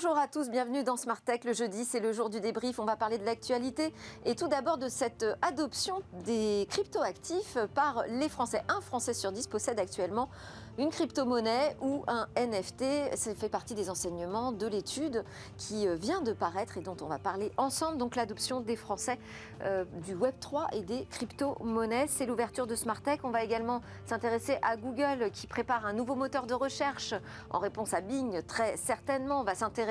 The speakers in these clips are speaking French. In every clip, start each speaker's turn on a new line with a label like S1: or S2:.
S1: Bonjour à tous, bienvenue dans Smart Tech. Le jeudi, c'est le jour du débrief. On va parler de l'actualité et tout d'abord de cette adoption des cryptoactifs par les Français. Un Français sur 10 possède actuellement une crypto-monnaie ou un NFT. Ça fait partie des enseignements de l'étude qui vient de paraître et dont on va parler ensemble. Donc l'adoption des Français du Web3 et des crypto-monnaies. C'est l'ouverture de Smart Tech. On va également s'intéresser à Google qui prépare un nouveau moteur de recherche en réponse à Bing, très certainement. On va s'intéresser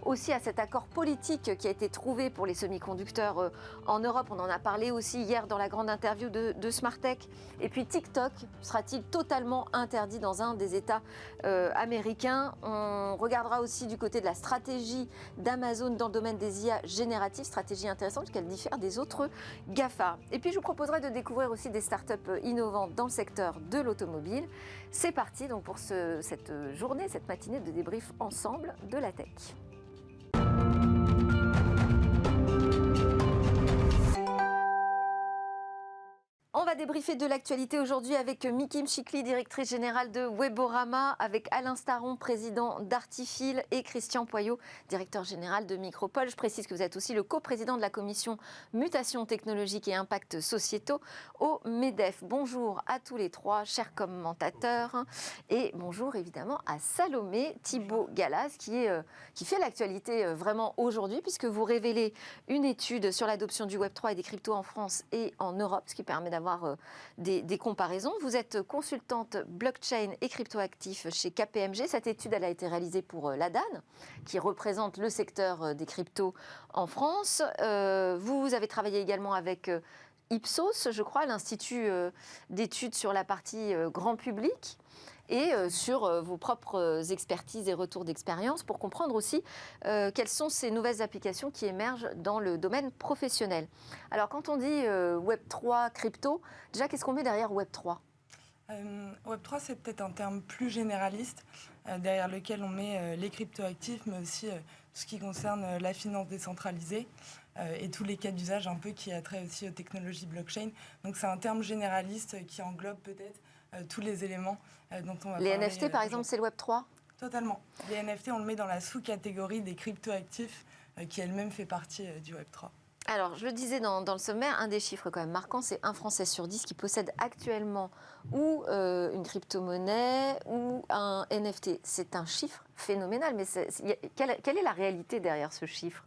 S1: aussi à cet accord politique qui a été trouvé pour les semi-conducteurs en Europe. On en a parlé aussi hier dans la grande interview de Smart Tech. Et puis TikTok sera-t-il totalement interdit dans un des États américains? On regardera aussi du côté de la stratégie d'Amazon dans le domaine des IA génératives, stratégie intéressante puisqu'elle diffère des autres GAFA. Et puis je vous proposerai de découvrir aussi des startups innovantes dans le secteur de l'automobile. C'est parti donc pour cette journée, cette matinée de débrief ensemble de la tech. On va débriefer de l'actualité aujourd'hui avec Miki Mchikli, directrice générale de Weborama, avec Alain Staron, président d'Artifil, et Christian Poyot, directeur général de Micropole. Je précise que vous êtes aussi le coprésident de la commission Mutation technologique et impacts sociétaux au MEDEF. Bonjour à tous les trois, chers commentateurs, et bonjour évidemment à Salomé Thibault-Galas qui fait l'actualité vraiment aujourd'hui, puisque vous révélez une étude sur l'adoption du Web3 et des cryptos en France et en Europe, ce qui permet d'avoir des comparaisons. Vous êtes consultante blockchain et cryptoactifs chez KPMG. Cette étude elle a été réalisée pour l'ADAN, qui représente le secteur des cryptos en France. Vous avez travaillé également avec Ipsos, je crois, l'Institut d'études sur la partie grand public, et sur vos propres expertises et retours d'expérience pour comprendre aussi quelles sont ces nouvelles applications qui émergent dans le domaine professionnel. Alors quand on dit Web3, crypto, déjà qu'est-ce qu'on met derrière Web3 ?
S2: Web3, c'est peut-être un terme plus généraliste, derrière lequel on met les cryptoactifs, mais aussi tout ce qui concerne la finance décentralisée et tous les cas d'usage un peu qui a trait aussi aux technologies blockchain. Donc c'est un terme généraliste qui englobe peut-être tous les éléments dont on va
S1: Les
S2: parler.
S1: NFT, par exemple, c'est le Web3 ?
S2: Totalement. Les NFT, on le met dans la sous-catégorie des cryptoactifs qui elle-même fait partie du Web3.
S1: Alors, je le disais dans le sommaire, un des chiffres quand même marquants, c'est un Français sur 10 qui possède actuellement ou une crypto-monnaie ou un NFT. C'est un chiffre phénoménal, mais quelle est la réalité derrière ce chiffre ?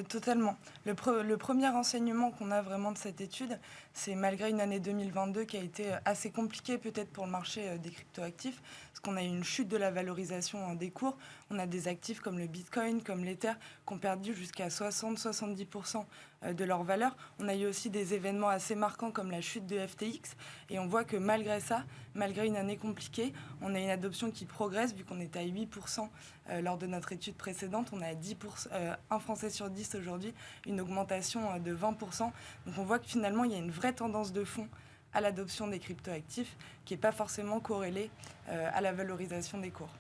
S2: Totalement. Le premier enseignement qu'on a vraiment de cette étude, c'est malgré une année 2022 qui a été assez compliquée peut-être pour le marché des cryptoactifs, parce qu'on a eu une chute de la valorisation des cours. On a des actifs comme le Bitcoin, comme l'Ether, qui ont perdu jusqu'à 60-70% de leur valeur. On a eu aussi des événements assez marquants comme la chute de FTX. Et on voit que malgré ça, malgré une année compliquée, on a une adoption qui progresse, vu qu'on était à 8% lors de notre étude précédente. On est à 10%, un Français sur 10 aujourd'hui, une augmentation de 20%. Donc on voit que finalement, il y a une vraie tendance de fond à l'adoption des cryptoactifs qui n'est pas forcément corrélée à la valorisation des cours.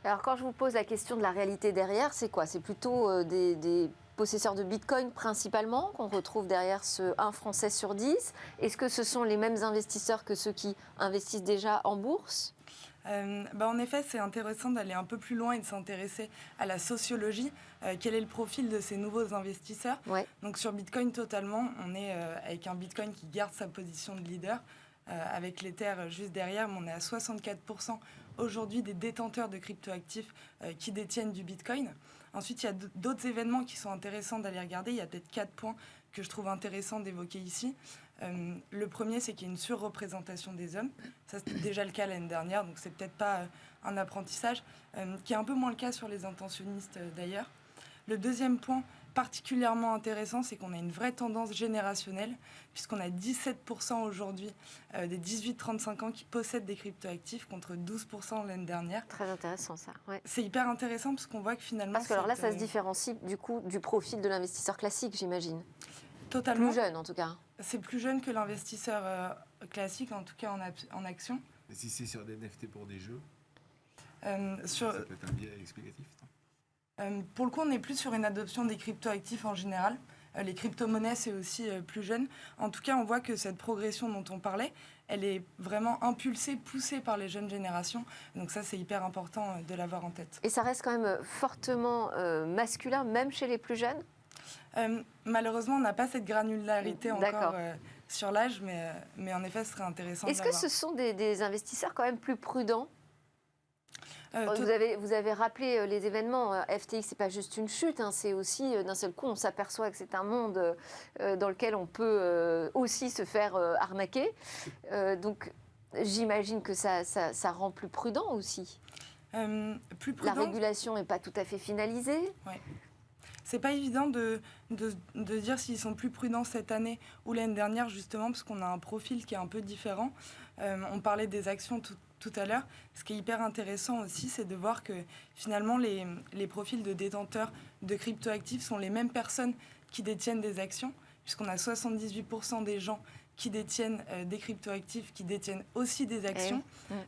S1: Alors quand je vous pose la question de la réalité derrière, c'est quoi ? C'est plutôt des possesseurs de Bitcoin principalement qu'on retrouve derrière ce 1 Français sur 10 ? Est-ce que ce sont les mêmes investisseurs que ceux qui investissent déjà en bourse ?
S2: En effet, c'est intéressant d'aller un peu plus loin et de s'intéresser à la sociologie. Quel est le profil de ces nouveaux investisseurs ?
S1: Ouais.
S2: Donc sur Bitcoin, totalement, on est avec un Bitcoin qui garde sa position de leader, avec l'Ether juste derrière, mais on est à 64% aujourd'hui des détenteurs de cryptoactifs qui détiennent du Bitcoin. Ensuite, il y a d'autres événements qui sont intéressants d'aller regarder. Il y a peut-être 4 points que je trouve intéressants d'évoquer ici. Le premier, c'est qu'il y a une surreprésentation des hommes. Ça, c'était déjà le cas l'année dernière, donc c'est peut-être pas un apprentissage, qui est un peu moins le cas sur les intentionnistes d'ailleurs. Le deuxième point particulièrement intéressant, c'est qu'on a une vraie tendance générationnelle, puisqu'on a 17% aujourd'hui des 18-35 ans qui possèdent des cryptoactifs, contre 12% l'année dernière.
S1: Très intéressant ça. Ouais.
S2: C'est hyper intéressant, parce qu'on voit que finalement...
S1: Parce que alors là, ça se différencie du coup du profil de l'investisseur classique, j'imagine.
S2: Totalement.
S1: Plus jeune en tout cas.
S2: C'est plus jeune que l'investisseur classique, en tout cas en action.
S3: Et si c'est sur des NFT pour des jeux,
S2: ça
S3: peut être un biais explicatif, non ?
S2: Pour le coup, on n'est plus sur une adoption des cryptoactifs en général. Les crypto-monnaies, c'est aussi plus jeune. En tout cas, on voit que cette progression dont on parlait, elle est vraiment impulsée, poussée par les jeunes générations. Donc ça, c'est hyper important de l'avoir en tête.
S1: Et ça reste quand même fortement masculin, même chez les plus jeunes ?
S2: Malheureusement, on n'a pas cette granularité encore sur l'âge, mais en effet, ce serait intéressant de l'avoir.
S1: Est-ce que ce sont des investisseurs quand même plus prudents ? Vous avez rappelé les événements. FTX, ce n'est pas juste une chute, hein, c'est aussi, d'un seul coup, on s'aperçoit que c'est un monde dans lequel on peut aussi se faire arnaquer. Donc, j'imagine que ça rend plus prudent aussi.
S2: Plus prudent.
S1: La régulation n'est pas tout à fait finalisée.
S2: Ouais. C'est pas évident de dire s'ils sont plus prudents cette année ou l'année dernière, justement, parce qu'on a un profil qui est un peu différent. On parlait des actions tout à l'heure. Ce qui est hyper intéressant aussi, c'est de voir que finalement, les profils de détenteurs de cryptoactifs sont les mêmes personnes qui détiennent des actions, puisqu'on a 78% des gens qui détiennent des cryptoactifs, qui détiennent aussi des actions,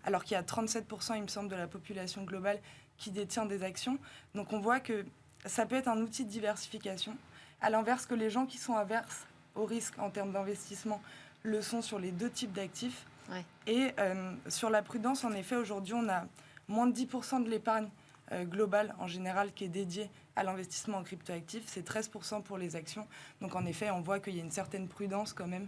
S2: alors qu'il y a 37%, il me semble, de la population globale qui détient des actions. Donc on voit que ça peut être un outil de diversification, à l'inverse que les gens qui sont averses au risque en termes d'investissement le sont sur les deux types d'actifs. Ouais. Et sur la prudence, en effet, aujourd'hui, on a moins de 10% de l'épargne globale, en général, qui est dédiée à l'investissement en cryptoactifs. C'est 13% pour les actions. Donc, en effet, on voit qu'il y a une certaine prudence quand même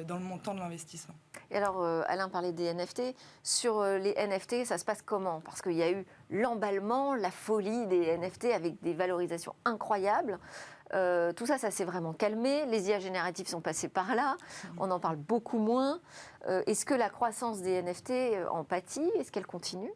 S2: dans le montant de l'investissement.
S1: Et alors, Alain parlait des NFT. Sur les NFT, ça se passe comment ? Parce qu'il y a eu l'emballement, la folie des NFT avec des valorisations incroyables. Tout ça s'est vraiment calmé. Les IA génératifs sont passés par là. On en parle beaucoup moins. Est-ce que la croissance des NFT en pâtit ? Est-ce qu'elle continue ?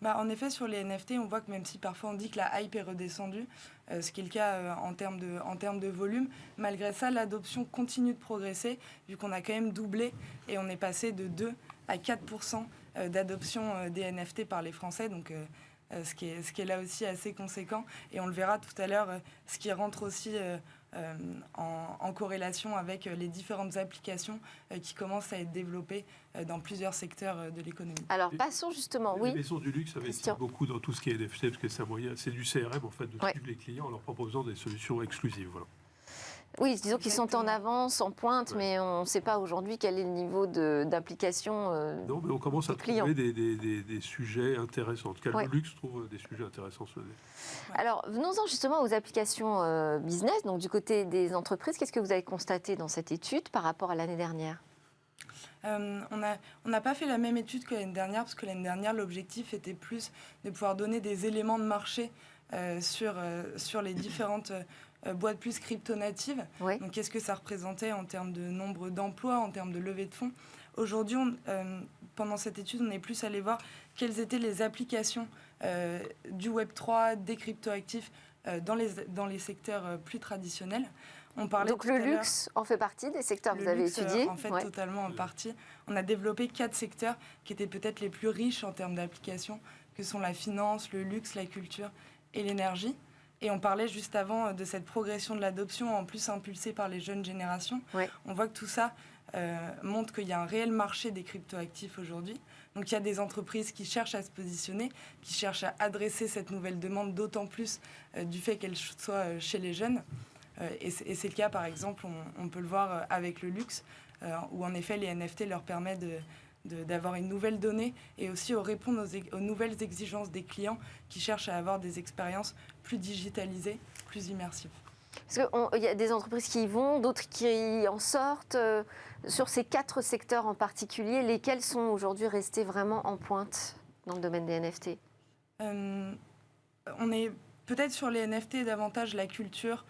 S2: En effet, sur les NFT, on voit que même si parfois on dit que la hype est redescendue, ce qui est le cas en termes de volume, malgré ça, l'adoption continue de progresser, vu qu'on a quand même doublé et on est passé de 2 à 4% d'adoption des NFT par les Français. Donc, ce qui est là aussi assez conséquent. Et on le verra tout à l'heure, ce qui rentre aussi en corrélation avec les différentes applications qui commencent à être développées dans plusieurs secteurs de l'économie.
S1: Alors, passons justement,
S4: Les maisons du luxe investissent beaucoup dans tout ce qui est NFT, parce que c'est un moyen, c'est du CRM, en fait, de suivre les clients en leur proposant des solutions exclusives. Voilà.
S1: Oui, disons qu'ils sont en avance, en pointe, mais on ne sait pas aujourd'hui quel est le niveau d'implication
S4: Non, mais on commence à trouver des sujets intéressants. En tout cas, le luxe trouve des sujets intéressants sur le net.
S1: Alors, venons-en justement aux applications business. Donc, du côté des entreprises, qu'est-ce que vous avez constaté dans cette étude par rapport à l'année dernière ?
S2: On n'a pas fait la même étude que l'année dernière, parce que l'année dernière, l'objectif était plus de pouvoir donner des éléments de marché sur les différentes boîtes plus crypto-natives. Oui. Donc, qu'est-ce que ça représentait en termes de nombre d'emplois, en termes de levée de fonds. Aujourd'hui, pendant cette étude, on est plus allé voir quelles étaient les applications du Web3, des crypto-actifs dans les secteurs plus traditionnels.
S1: Donc le luxe en fait partie des secteurs que vous avez étudiés ?
S2: En fait, totalement en partie. On a développé 4 secteurs qui étaient peut-être les plus riches en termes d'applications, que sont la finance, le luxe, la culture et l'énergie. Et on parlait juste avant de cette progression de l'adoption, en plus impulsée par les jeunes générations. Ouais. On voit que tout ça montre qu'il y a un réel marché des cryptoactifs aujourd'hui. Donc il y a des entreprises qui cherchent à se positionner, qui cherchent à adresser cette nouvelle demande, d'autant plus du fait qu'elle soit chez les jeunes. Et c'est le cas, par exemple, on peut le voir avec le luxe, où en effet les NFT leur permettent d'avoir une nouvelle donnée et aussi répondre aux nouvelles exigences des clients qui cherchent à avoir des expériences plus digitalisées, plus immersives.
S1: Parce qu'il y a des entreprises qui y vont, d'autres qui en sortent. Sur ces 4 secteurs en particulier, lesquels sont aujourd'hui restés vraiment en pointe dans le domaine des NFT ?
S2: On est peut-être sur les NFT davantage la culture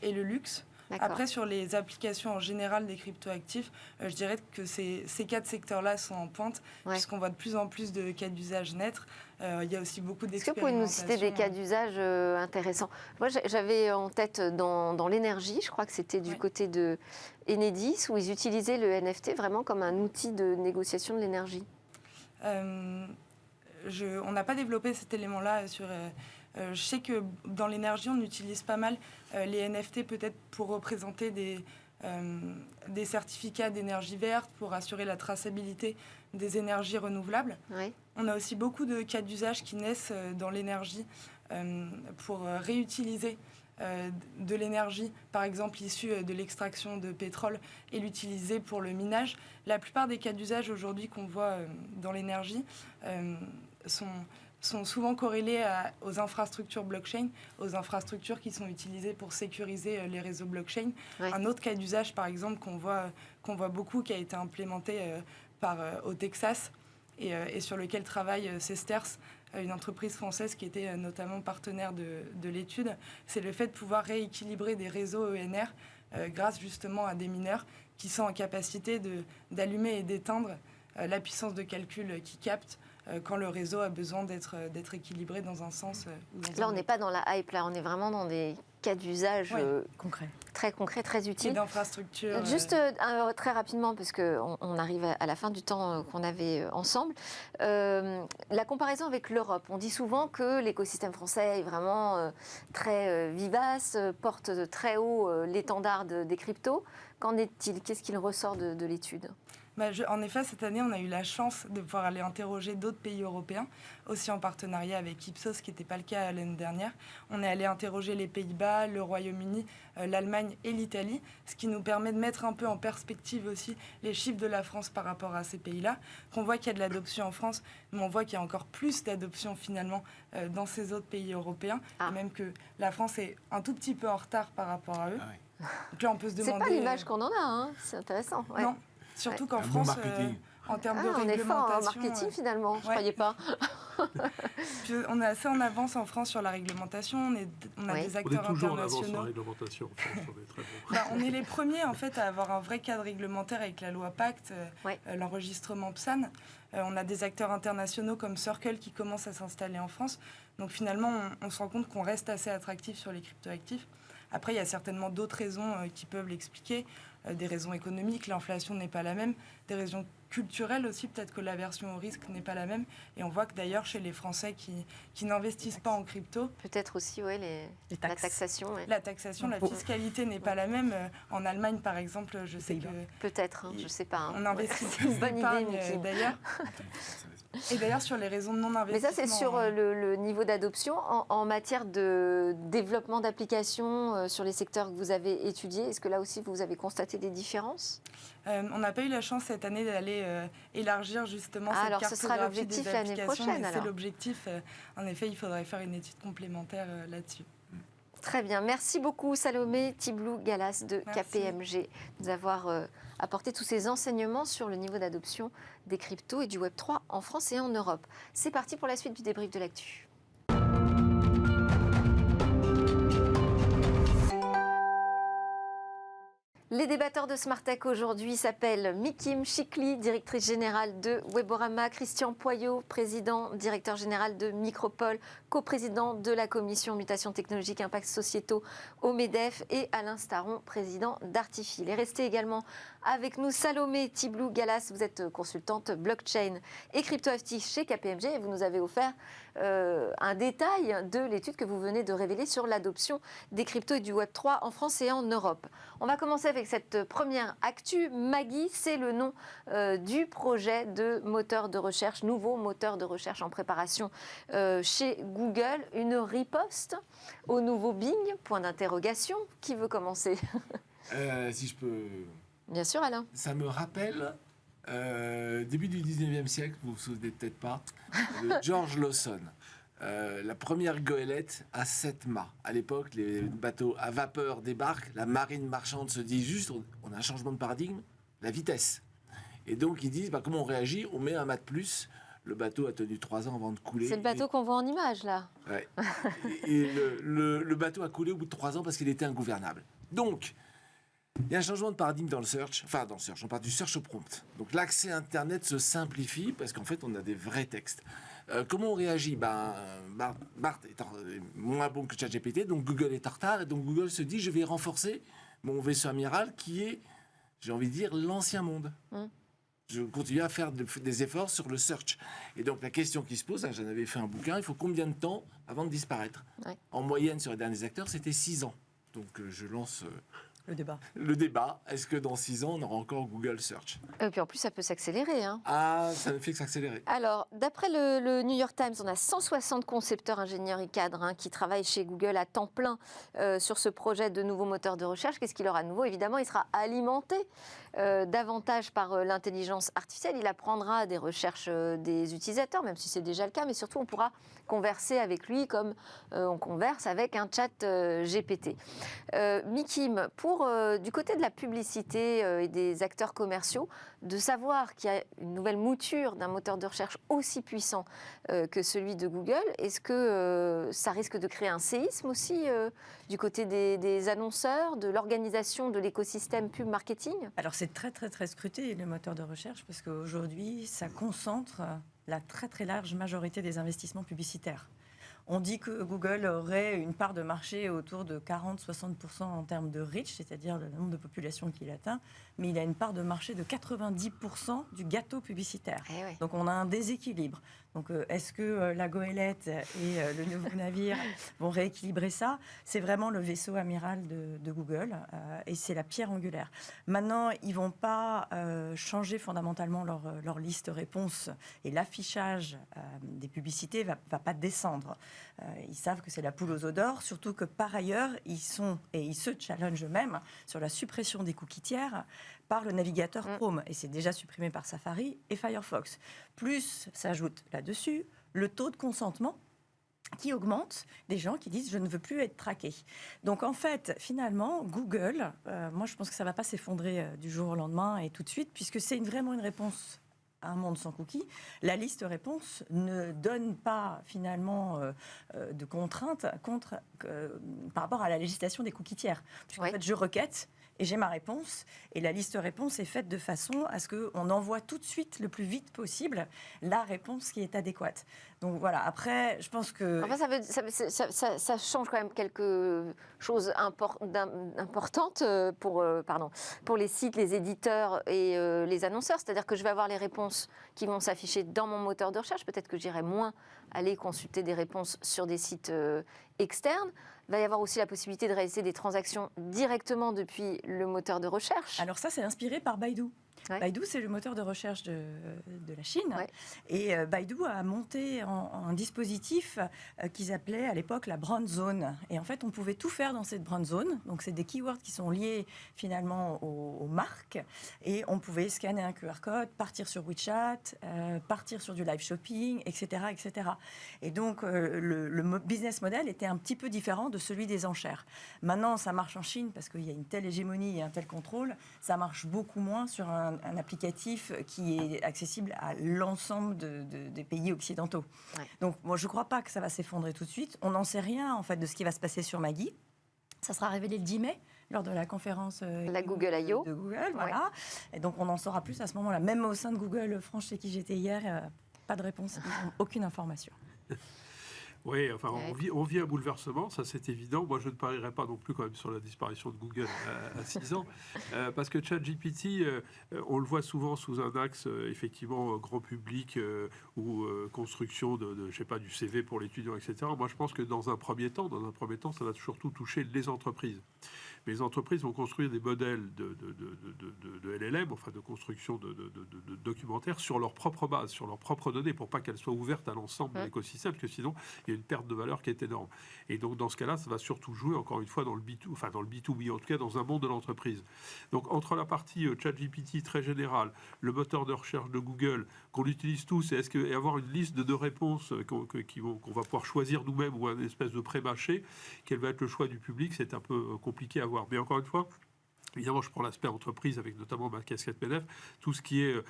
S2: et le luxe. D'accord. Après, sur les applications en général des cryptoactifs, je dirais que ces 4 secteurs-là sont en pointe, puisqu'on voit de plus en plus de cas d'usage naître. Il y a aussi beaucoup d'expérimentations. Est-ce que vous pouvez nous
S1: citer des cas d'usage intéressants ? Moi, j'avais en tête dans l'énergie, je crois que c'était du côté de Enedis, où ils utilisaient le NFT vraiment comme un outil de négociation de l'énergie.
S2: On n'a pas développé cet élément-là sur... je sais que dans l'énergie, on utilise pas mal les NFT peut-être pour représenter des certificats d'énergie verte, pour assurer la traçabilité des énergies renouvelables. Oui. On a aussi beaucoup de cas d'usage qui naissent dans l'énergie pour réutiliser de l'énergie, par exemple issue de l'extraction de pétrole, et l'utiliser pour le minage. La plupart des cas d'usage aujourd'hui qu'on voit dans l'énergie sont souvent corrélés aux infrastructures blockchain, aux infrastructures qui sont utilisées pour sécuriser les réseaux blockchain. Ouais. Un autre cas d'usage, par exemple, qu'on voit beaucoup, qui a été implémenté au Texas et sur lequel travaille Sesterce, une entreprise française qui était notamment partenaire de l'étude, c'est le fait de pouvoir rééquilibrer des réseaux ENR grâce justement à des mineurs qui sont en capacité d'allumer et d'éteindre la puissance de calcul qu'ils captent quand le réseau a besoin d'être équilibré dans un sens ou dans un autre.
S1: Là, on n'est pas dans la hype, là, on est vraiment dans des cas d'usage très concrets, très utiles.
S2: Et d'infrastructures.
S1: Juste très rapidement, parce qu'on arrive à la fin du temps qu'on avait ensemble, la comparaison avec l'Europe. On dit souvent que l'écosystème français est vraiment très vivace, porte très haut l'étendard des cryptos. Qu'en est-il? Qu'est-ce qu'il ressort de l'étude?
S2: En effet, cette année, on a eu la chance de pouvoir aller interroger d'autres pays européens, aussi en partenariat avec Ipsos, ce qui n'était pas le cas l'année dernière. On est allé interroger les Pays-Bas, le Royaume-Uni, l'Allemagne et l'Italie, ce qui nous permet de mettre un peu en perspective aussi les chiffres de la France par rapport à ces pays-là. Qu'on voit qu'il y a de l'adoption en France, mais on voit qu'il y a encore plus d'adoption finalement dans ces autres pays européens, et même que la France est un tout petit peu en retard par rapport à eux. Donc là, on peut se demander...
S1: C'est pas l'image qu'on en a, hein. C'est intéressant. Ouais.
S2: Non. Surtout qu'en France, en termes de réglementation...
S1: On est fort en marketing finalement, je ne croyais pas.
S2: On est assez en avance en France sur la réglementation, on a des acteurs internationaux.
S4: On est toujours en avance sur la réglementation en France, on est très bon.
S2: On est les premiers en fait à avoir un vrai cadre réglementaire avec la loi Pacte, l'enregistrement PSAN. On a des acteurs internationaux comme Circle qui commencent à s'installer en France. Donc finalement, on se rend compte qu'on reste assez attractif sur les cryptoactifs. Après, il y a certainement d'autres raisons qui peuvent l'expliquer. Des raisons économiques, l'inflation n'est pas la même. Des raisons culturelles aussi, peut-être que l'aversion au risque n'est pas la même. Et on voit que d'ailleurs, chez les Français qui n'investissent pas en crypto...
S1: Peut-être aussi, la taxation. Ouais.
S2: La taxation, la fiscalité n'est pas la même. En Allemagne, par exemple, je sais que...
S1: Peut-être, je ne sais pas.
S2: On investit plus d'épargne, d'ailleurs. Et d'ailleurs, sur les raisons de non-investissement...
S1: Mais ça, c'est sur le niveau d'adoption. En matière de développement d'applications sur les secteurs que vous avez étudiés, est-ce que là aussi, vous avez constaté des différences?
S2: On n'a pas eu la chance cette année d'aller élargir justement cette
S1: alors
S2: cartographie
S1: ce sera l'objectif
S2: des
S1: l'année prochaine.
S2: C'est l'objectif. En effet, il faudrait faire une étude complémentaire là-dessus.
S1: Très bien. Merci beaucoup, Salomé Tiblou-Galas de KPMG, de nous avoir apporté tous ces enseignements sur le niveau d'adoption des cryptos et du Web3 en France et en Europe. C'est parti pour la suite du débrief de l'actu. Les débatteurs de Smartech aujourd'hui s'appellent Mikim Chikli, directrice générale de Weborama, Christian Poyot, président, directeur général de Micropole, coprésident de la commission mutation technologique impacts sociétaux au MEDEF, et Alain Staron, président d'Artifil. Et restez également avec nous Salomé Tiblou-Galas, vous êtes consultante blockchain et cryptoactif chez KPMG et vous nous avez offert un détail de l'étude que vous venez de révéler sur l'adoption des cryptos et du Web3 en France et en Europe. On va commencer avec cette première actu. Maggie, c'est le nom du projet de moteur de recherche, nouveau moteur de recherche en préparation chez Google. Une riposte au nouveau Bing, point d'interrogation. Qui veut commencer?
S3: Si je peux...
S1: Bien sûr, Alain.
S3: Ça me rappelle, début du 19e siècle, vous vous souvenez peut-être pas, de George Lawson. La première goélette à 7 mâts. À l'époque, les bateaux à vapeur débarquent, la marine marchande se dit juste, on a un changement de paradigme, la vitesse. Et donc ils disent, comment on réagit? On met un mât de plus. Le bateau a tenu 3 ans avant de couler.
S1: C'est le bateau qu'on voit en image, là.
S3: Ouais. Et le bateau a coulé au bout de 3 ans parce qu'il était ingouvernable. Donc, il y a un changement de paradigme dans le search. Enfin, dans le search, on parle du search au prompt. Donc, l'accès Internet se simplifie parce qu'en fait, on a des vrais textes. Comment on réagit? Bart est moins bon que ChatGPT, donc Google est en retard. Et donc, Google se dit, je vais renforcer mon vaisseau amiral qui est, j'ai envie de dire, l'ancien monde. Je continue à faire des efforts sur le search. Et donc, la question qui se pose, j'en avais fait un bouquin, il faut combien de temps avant de disparaître? En moyenne, sur les derniers acteurs, c'était 6 ans. Donc, je lance Le débat, est-ce que dans 6 ans, on aura encore Google Search?
S1: Et puis en plus, ça peut s'accélérer.
S3: Ah, ça ne fait que s'accélérer.
S1: Alors, d'après le New York Times, on a 160 concepteurs, ingénieurs et cadres qui travaillent chez Google à temps plein sur ce projet de nouveau moteur de recherche. Qu'est-ce qu'il aura de nouveau? Évidemment, il sera alimenté davantage par l'intelligence artificielle. Il apprendra des recherches des utilisateurs, même si c'est déjà le cas, mais surtout, on pourra converser avec lui comme on converse avec un chat GPT. Mikim, du côté de la publicité et des acteurs commerciaux, de savoir qu'il y a une nouvelle mouture d'un moteur de recherche aussi puissant que celui de Google, est-ce que ça risque de créer un séisme aussi du côté des annonceurs, de l'organisation de l'écosystème pub marketing?
S5: Alors c'est très très très scruté le moteur de recherche parce qu'aujourd'hui ça concentre la très très large majorité des investissements publicitaires. On dit que Google aurait une part de marché autour de 40-60% en termes de reach, c'est-à-dire le nombre de populations qu'il atteint, mais il a une part de marché de 90% du gâteau publicitaire.
S1: Oui.
S5: Donc on a un déséquilibre. Donc est-ce que la goélette et le nouveau navire vont rééquilibrer ça? C'est vraiment le vaisseau amiral de Google et c'est la pierre angulaire. Maintenant, ils ne vont pas changer fondamentalement leur liste réponse et l'affichage des publicités ne va pas descendre. Ils savent que c'est la poule aux œufs d'or, surtout que par ailleurs, ils se challengent eux-mêmes sur la suppression des cookies tiers par le navigateur Chrome. Et c'est déjà supprimé par Safari et Firefox. Plus s'ajoute là-dessus le taux de consentement qui augmente des gens qui disent « je ne veux plus être traqué ». Donc en fait, finalement, Google, moi je pense que ça ne va pas s'effondrer du jour au lendemain et tout de suite, puisque c'est vraiment une réponse à un monde sans cookies. La liste réponse ne donne pas finalement de contraintes par rapport à la législation des cookies tiers. Puisqu'en fait, je requête et j'ai ma réponse. Et la liste réponse est faite de façon à ce qu'on envoie tout de suite, le plus vite possible, la réponse qui est adéquate. Donc voilà, après, je pense que...
S1: Enfin, ça change quand même quelque chose d'importante pour les sites, les éditeurs et les annonceurs. C'est-à-dire que je vais avoir les réponses qui vont s'afficher dans mon moteur de recherche. Peut-être que j'irai moins aller consulter des réponses sur des sites externes. Il va y avoir aussi la possibilité de réaliser des transactions directement depuis le moteur de recherche.
S5: Alors ça, c'est inspiré par Baidu. Ouais. Baidu, c'est le moteur de recherche de la Chine. Ouais. Et Baidu a monté un dispositif qu'ils appelaient à l'époque la brand zone. Et en fait, on pouvait tout faire dans cette brand zone. Donc, c'est des keywords qui sont liés finalement aux marques. Et on pouvait scanner un QR code, partir sur WeChat, partir sur du live shopping, etc. etc. Et donc, le business model était un petit peu différent de celui des enchères. Maintenant, ça marche en Chine parce qu'il y a une telle hégémonie et un tel contrôle. Ça marche beaucoup moins sur un applicatif qui est accessible à l'ensemble des pays occidentaux. Ouais. Donc, moi, je ne crois pas que ça va s'effondrer tout de suite. On n'en sait rien, en fait, de ce qui va se passer sur Maggie. Ça sera révélé le 10 mai, lors de la conférence
S1: la Google I.O.
S5: de Google. Voilà. Ouais. Et donc, on en saura plus à ce moment-là. Même au sein de Google France, chez qui j'étais hier, pas de réponse, aucune information.
S4: Oui, enfin, on vit un bouleversement, ça c'est évident. Moi, je ne parierais pas non plus quand même sur la disparition de Google à 6 ans, parce que ChatGPT, on le voit souvent sous un axe, effectivement, grand public ou construction je sais pas, du CV pour l'étudiant, etc. Moi, je pense que dans un premier temps, ça va surtout toucher les entreprises. Mais les entreprises vont construire des modèles de LLM, enfin de construction de documentaires sur leur propre base, sur leurs propres données, pour pas qu'elles soient ouvertes à l'ensemble de l'écosystème, parce que sinon, il y a une perte de valeur qui est énorme. Et donc, dans ce cas-là, ça va surtout jouer, encore une fois, dans le B2, enfin dans le B2B, en tout cas dans un monde de l'entreprise. Donc, entre la partie ChatGPT très générale, le moteur de recherche de Google, qu'on utilise tous, et avoir une liste de réponses qu'on va pouvoir choisir nous-mêmes, ou une espèce de pré-mâché, quel va être le choix du public, c'est un peu compliqué à voir. Mais encore une fois, évidemment, je prends l'aspect entreprise avec notamment ma casquette PDF. Tout ce qui est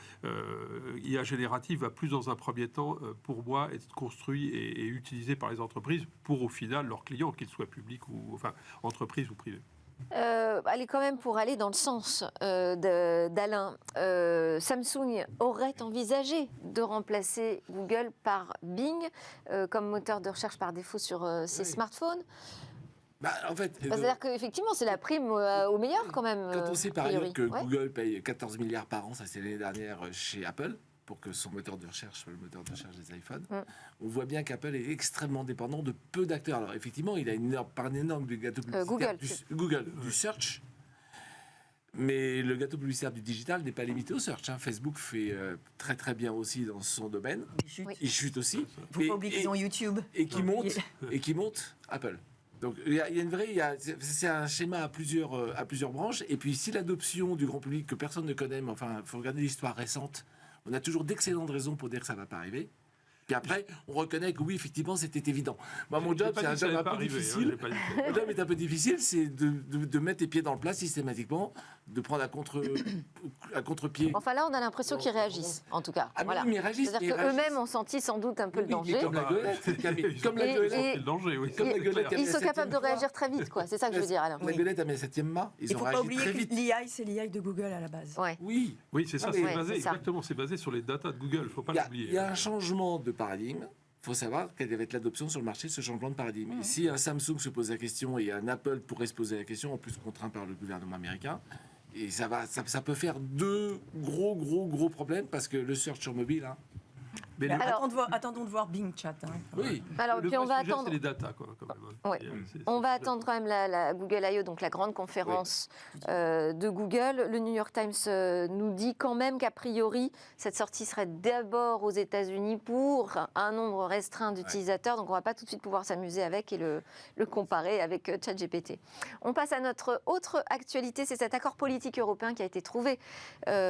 S4: IA générative va plus dans un premier temps, pour moi, être construit et utilisé par les entreprises pour, au final, leurs clients, qu'ils soient publics ou enfin entreprises ou privés.
S1: Allez, quand même, pour aller dans le sens d'Alain, Samsung aurait envisagé de remplacer Google par Bing comme moteur de recherche par défaut sur ses smartphones.
S3: Bah, en fait,
S1: c'est-à-dire qu'effectivement, c'est la prime au meilleur quand même.
S3: Quand on sait par ailleurs que Google paye 14 milliards par an, ça c'est l'année dernière chez Apple, pour que son moteur de recherche soit le moteur de recherche des iPhones, on voit bien qu'Apple est extrêmement dépendant de peu d'acteurs. Alors effectivement, il a une part énorme du gâteau publicitaire Google, du search, Mais le gâteau publicitaire du digital n'est pas limité au search. Facebook fait très très bien aussi dans son domaine. Il chute aussi.
S5: Il ne faut pas oublier qu'ils ont YouTube.
S3: Et qui monte Apple. Donc c'est un schéma à plusieurs branches. Et puis si l'adoption du grand public que personne ne connaît, mais enfin, il faut regarder l'histoire récente, on a toujours d'excellentes raisons pour dire que ça ne va pas arriver. Puis après, on reconnaît que oui, effectivement, c'était évident. Moi, mon job, c'est un job un peu difficile. Mon job est un peu difficile, c'est de mettre les pieds dans le plat systématiquement, de prendre à contre-pied.
S1: Enfin là, on a l'impression qu'ils réagissent, en tout cas.
S3: Ah,
S1: voilà.
S3: mais ils réagissent.
S1: C'est-à-dire qu'eux-mêmes ont senti sans doute un peu le danger.
S3: Comme la gueulette. Comme la gueulette.
S1: Ils sont capables de réagir très vite, quoi. C'est ça que je veux dire, Alain.
S3: La gueulette a mis la 7e mât.
S5: Il ne faut pas oublier que l'IA, c'est l'IA de Google à la base.
S3: Oui,
S4: c'est ça. C'est basé sur les datas de Google. Il ne faut pas l'oublier.
S3: Il y a un changement de paradigme. Il faut savoir quelle va être l'adoption sur le marché de ce changement de paradigme. Et si un Samsung se pose la question et un Apple pourrait se poser la question, en plus contraint par le gouvernement américain, et ça peut faire deux gros problèmes parce que le search sur mobile...
S5: Mais attendons de voir Bing Chat.
S3: Oui.
S1: Alors, puis on va attendre.
S4: C'est les datas, quoi, quand même.
S1: Ouais. On va attendre quand même la Google I.O., donc la grande conférence de Google. Le New York Times nous dit quand même qu'a priori, cette sortie serait d'abord aux États-Unis pour un nombre restreint d'utilisateurs. Donc, on ne va pas tout de suite pouvoir s'amuser avec et le comparer avec ChatGPT. On passe à notre autre actualité, c'est cet accord politique européen qui a été trouvé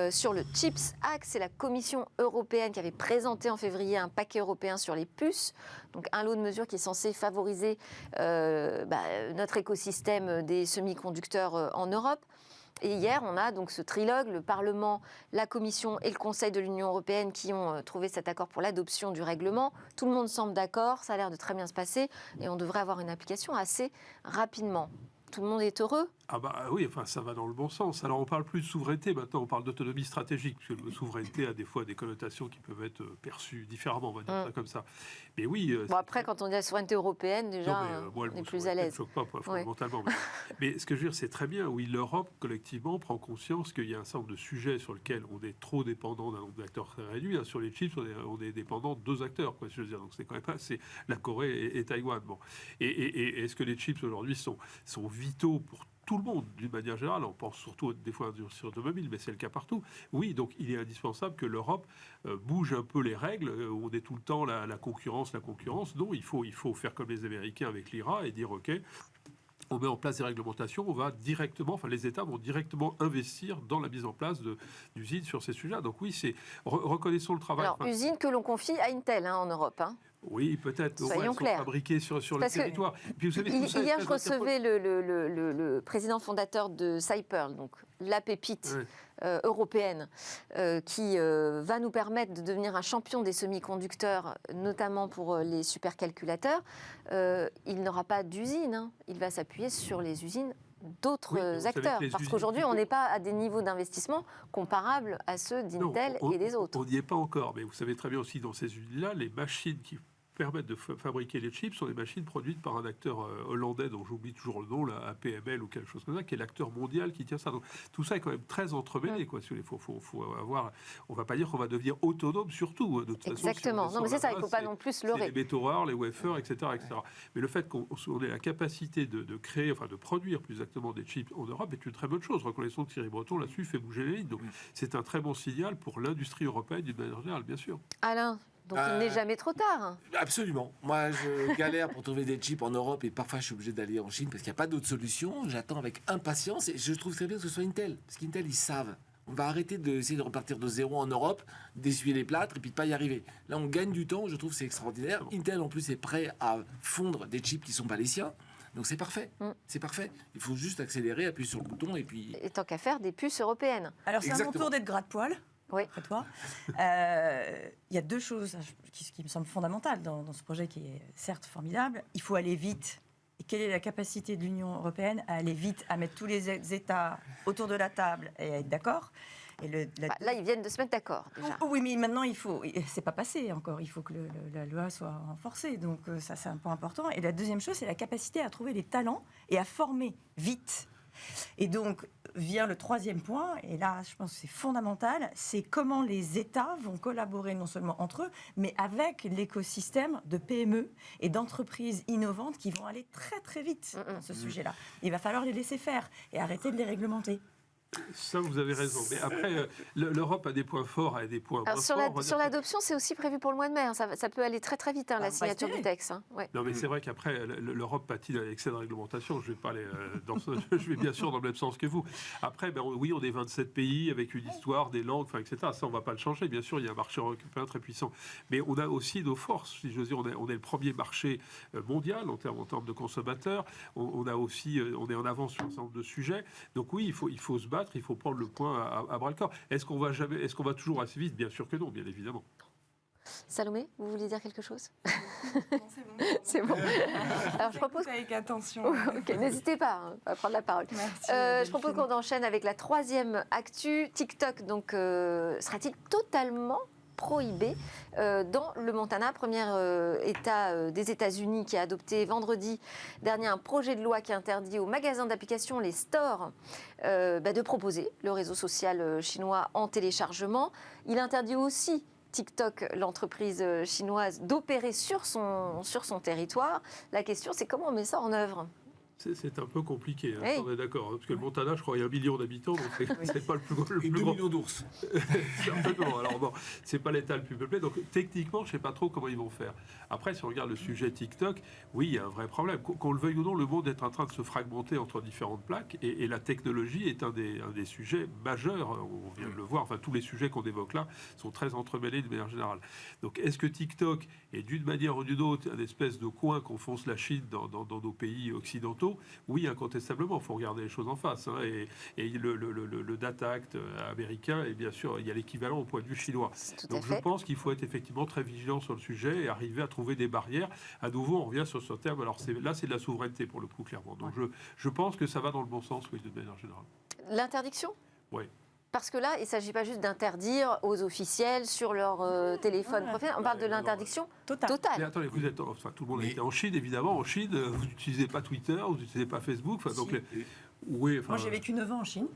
S1: sur le Chips Act. C'est la Commission européenne qui avait présenté en février un paquet européen sur les puces, donc un lot de mesures qui est censé favoriser notre écosystème des semi-conducteurs en Europe. Et hier, on a donc ce trilogue, le Parlement, la Commission et le Conseil de l'Union européenne qui ont trouvé cet accord pour l'adoption du règlement. Tout le monde semble d'accord, ça a l'air de très bien se passer et on devrait avoir une application assez rapidement. Tout le monde est heureux ?
S4: Oui, enfin, ça va dans le bon sens. Alors, on parle plus de souveraineté, maintenant, on parle d'autonomie stratégique, parce que la souveraineté a des fois des connotations qui peuvent être perçues différemment, on va dire ça comme ça. Mais oui...
S1: après, quand on dit la souveraineté européenne, déjà, on est plus à l'aise.
S4: Ça ne choque pas fondamentalement. Mais ce que je veux dire, c'est très bien, oui, l'Europe, collectivement, prend conscience qu'il y a un certain nombre de sujets sur lesquels on est trop dépendant d'un nombre d'acteurs très réduit. Sur les chips, on est dépendant de 2 acteurs, quoi, je veux dire. Donc, c'est quand même pas... C'est la Corée et Taïwan. Bon. Et est-ce que les chips, aujourd'hui, sont vitaux pour tout le monde, d'une manière générale? On pense surtout des fois sur automobile, mais c'est le cas partout. Oui, donc il est indispensable que l'Europe bouge un peu les règles. On est tout le temps la concurrence. Non, il faut faire comme les Américains avec l'IRA et dire OK, on met en place des réglementations, les États vont directement investir dans la mise en place d'usines sur ces sujets-là. Donc oui, reconnaissons le travail.
S1: Alors, usines que l'on confie à Intel en Europe.
S4: Oui, peut-être.
S1: Soyons clairs.
S4: Fabriqués sur le territoire.
S1: Puis, vous savez, hier, je recevais le président fondateur de Cyper, donc la pépite européenne, qui va nous permettre de devenir un champion des semi-conducteurs, notamment pour les supercalculateurs. Il n'aura pas d'usine. Il va s'appuyer sur les usines d'autres acteurs. Parce qu'aujourd'hui, on n'est pas à des niveaux d'investissement comparables à ceux d'Intel et des autres.
S4: On n'y est pas encore, mais vous savez très bien aussi dans ces usines-là, les machines qui permettent de fabriquer les chips sont des machines produites par un acteur hollandais dont j'oublie toujours le nom, là, APML ou quelque chose comme ça, qui est l'acteur mondial qui tient ça. Donc tout ça est quand même très entremêlé. Quoi. Faut avoir, on ne va pas dire qu'on va devenir autonome surtout. De toute
S1: Exactement.
S4: Façon, si
S1: non, mais c'est ça, il ne faut pas non plus se leurrer.
S4: Les métaux rares, les wafers, etc., etc. Mais le fait qu'on ait la capacité de créer, enfin de produire plus exactement des chips en Europe est une très bonne chose. Reconnaissons que Thierry Breton là-dessus fait bouger les lignes. Donc c'est un très bon signal pour l'industrie européenne d'une manière générale, bien sûr.
S1: Alain, donc il n'est jamais trop tard.
S3: Absolument. Moi, je galère pour trouver des chips en Europe et parfois je suis obligé d'aller en Chine parce qu'il n'y a pas d'autre solution. J'attends avec impatience et je trouve très bien que ce soit Intel. Parce qu'Intel, ils savent. On va arrêter d'essayer de repartir de zéro en Europe, d'essuyer les plâtres et puis de pas y arriver. Là, on gagne du temps. Je trouve que c'est extraordinaire. Intel, en plus, est prêt à fondre des chips qui ne sont pas les siens. Donc c'est parfait, c'est parfait. Il faut juste accélérer, appuyer sur le bouton et puis...
S1: Et tant qu'à faire, des puces européennes.
S5: Alors c'est à mon tour d'être gratte-poil.
S1: Oui.
S5: Après toi. Il y a 2 choses qui me semblent fondamentales dans ce projet qui est certes formidable. Il faut aller vite. Et quelle est la capacité de l'Union européenne à aller vite, à mettre tous les États autour de la table et à être d'accord?
S1: Là, ils viennent de se mettre d'accord, déjà.
S5: Oui, mais maintenant, c'est pas passé encore. Il faut que la loi soit renforcée. Donc, ça, c'est un point important. Et la deuxième chose, c'est la capacité à trouver les talents et à former vite. Et donc, vient le 3e point, et là, je pense que c'est fondamental, c'est comment les États vont collaborer non seulement entre eux, mais avec l'écosystème de PME et d'entreprises innovantes qui vont aller très, très vite dans ce sujet-là. Il va falloir les laisser faire et arrêter de les réglementer.
S4: Ça, vous avez raison. Mais après, l'Europe a des points forts et des points moins forts.
S1: Sur l'adoption, c'est aussi prévu pour le mois de mai. Hein. Ça peut aller très très vite, la signature du texte. Hein. Ouais.
S4: Non, mais c'est vrai qu'après, l'Europe patine à l'excès de réglementation. Je vais pas aller je vais bien sûr dans le même sens que vous. Après, oui, on est 27 pays avec une histoire, des langues, etc. Ça, on va pas le changer. Bien sûr, il y a un marché européen très puissant. Mais on a aussi nos forces. Si j'ose dire, on est le premier marché mondial en termes de consommateurs. On est en avance sur un certain nombre de sujets. Donc oui, il faut se battre. Il faut prendre le point à bras-le-corps. Est-ce qu'on va toujours assez vite? Bien sûr que non, bien évidemment.
S1: Salomé, vous vouliez dire quelque chose?
S2: Non, c'est bon.
S1: C'est bon. Alors je propose
S2: avec attention.
S1: Ok, n'hésitez pas à prendre la parole.
S2: Merci,
S1: je propose qu'on enchaîne avec la troisième actu. TikTok, donc, sera-t-il totalement prohibé dans le Montana, premier État des États-Unis qui a adopté vendredi dernier un projet de loi qui interdit aux magasins d'applications, les stores, de proposer le réseau social chinois en téléchargement. Il interdit aussi TikTok, l'entreprise chinoise, d'opérer sur son territoire. La question, c'est comment on met ça en œuvre ?
S4: C'est un peu compliqué,
S1: Oui.
S4: On est d'accord. Parce que le Montana, je crois, il y a 1 million d'habitants, donc c'est pas le plus grand.
S3: Et 2 millions d'ours.
S4: Certainement. Alors bon, c'est pas l'État le plus peuplé, donc techniquement, je sais pas trop comment ils vont faire. Après, si on regarde le sujet TikTok, oui, il y a un vrai problème. Qu'on le veuille ou non, le monde est en train de se fragmenter entre différentes plaques, et la technologie est un des sujets majeurs. On vient de le voir. Enfin, tous les sujets qu'on évoque là sont très entremêlés de manière générale. Donc, est-ce que TikTok est d'une manière ou d'une autre un espèce de coin qu'enfonce la Chine dans nos pays occidentaux? Oui, incontestablement, il faut regarder les choses en face. Hein, et le Data Act américain, et bien sûr, il y a l'équivalent au point de vue chinois. Donc je pense qu'il faut être effectivement très vigilant sur le sujet et arriver à trouver des barrières. À nouveau, on revient sur ce terme. Alors là, c'est de la souveraineté pour le coup, clairement. Donc je pense que ça va dans le bon sens, oui, de manière générale.
S1: L'interdiction ?
S4: Oui.
S1: Parce que là, il ne s'agit pas juste d'interdire aux officiels sur leur téléphone professionnel. On parle de l'interdiction totale.
S4: Mais attendez, tout le monde a été en Chine, évidemment. En Chine, vous n'utilisez pas Twitter, vous n'utilisez pas Facebook. Donc
S5: moi, j'ai vécu 9 ans en Chine.